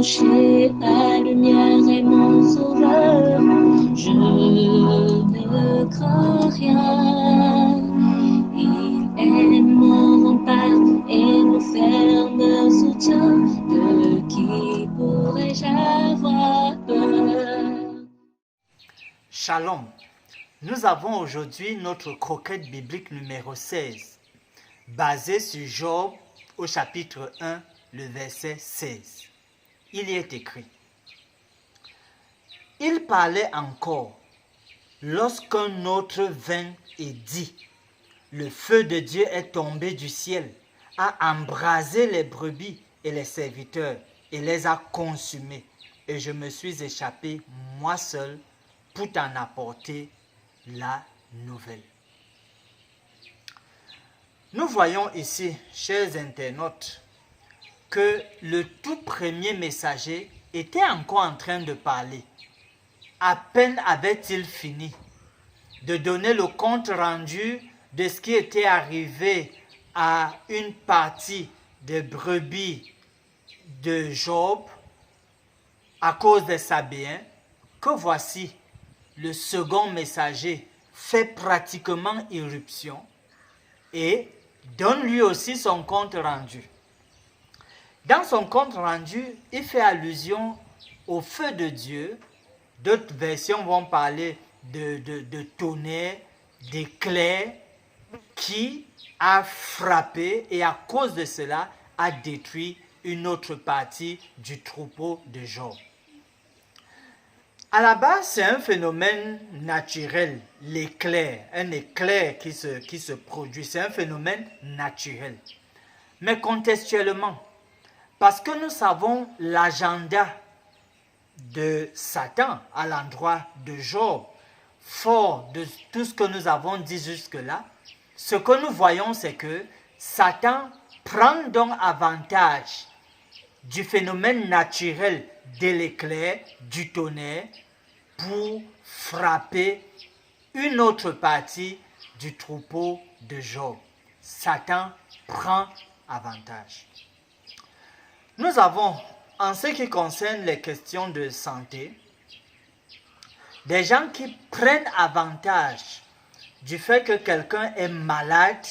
rocher, la lumière est mon sauveur. Je ne crains rien. Il est mon rempart et mon ferme soutien. De qui pourrais-je avoir peur? Shalom. Nous avons aujourd'hui notre croquette biblique numéro 16, basée sur Job au chapitre 1, le verset 16. Il y est écrit: Il parlait encore lorsqu'un autre vint et dit: Le feu de Dieu est tombé du ciel, a embrasé les brebis et les serviteurs et les a consumés. Et je me suis échappé moi seul pour t'en apporter la nouvelle. Nous voyons ici, chers internautes, que le tout premier messager était encore en train de parler. À peine avait-il fini de donner le compte rendu de ce qui était arrivé à une partie des brebis de Job à cause des Sabéens, que voici le second messager fait pratiquement irruption et donne lui aussi son compte rendu. Dans son compte rendu, il fait allusion au feu de Dieu. D'autres versions vont parler de tonnerre, d'éclair qui a frappé et à cause de cela a détruit une autre partie du troupeau de Job. À la base, c'est un phénomène naturel, l'éclair, un éclair qui se produit, c'est un phénomène naturel. Mais contextuellement, parce que nous savons l'agenda de Satan à l'endroit de Job, fort de tout ce que nous avons dit jusque-là, ce que nous voyons, c'est que Satan prend donc avantage du phénomène naturel de l'éclair, du tonnerre, pour frapper une autre partie du troupeau de Job. Satan prend avantage. Nous avons, en ce qui concerne les questions de santé, des gens qui prennent avantage du fait que quelqu'un est malade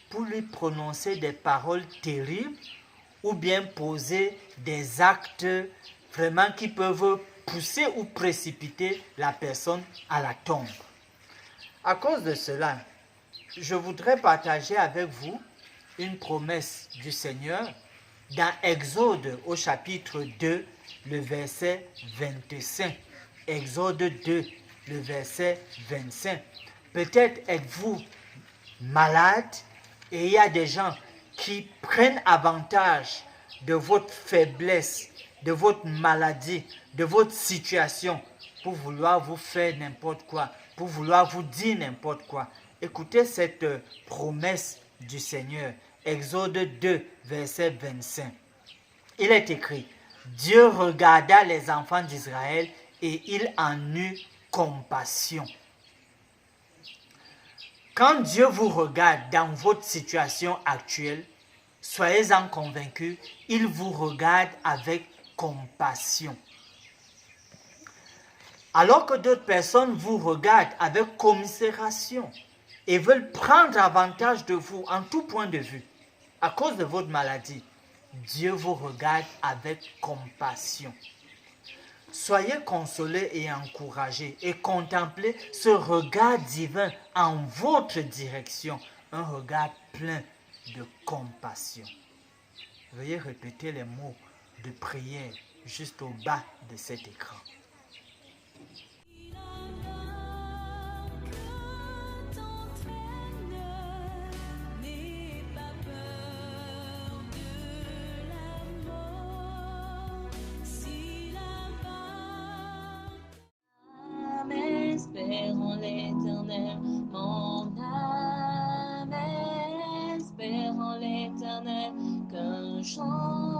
pour lui prononcer des paroles terribles ou bien poser des actes vraiment qui peuvent pousser ou précipiter la personne à la tombe. À cause de cela, je voudrais partager avec vous une promesse du Seigneur dans Exode au chapitre 2, le verset 25. Exode 2, le verset 25. Peut-être êtes-vous malade et il y a des gens qui prennent avantage de votre faiblesse, de votre maladie, de votre situation pour vouloir vous faire n'importe quoi, pour vouloir vous dire n'importe quoi. Écoutez cette promesse du Seigneur. Exode 2, verset 25. Il est écrit: Dieu regarda les enfants d'Israël et il en eut compassion. Quand Dieu vous regarde dans votre situation actuelle, soyez-en convaincus, il vous regarde avec compassion. Alors que d'autres personnes vous regardent avec commisération et veulent prendre avantage de vous en tout point de vue, à cause de votre maladie, Dieu vous regarde avec compassion. Soyez consolés et encouragés et contemplez ce regard divin en votre direction, un regard plein de compassion. Veuillez répéter les mots de prière juste au bas de cet écran. Espérons l'Éternel, mon âme, espérons l'Éternel, qu'un chant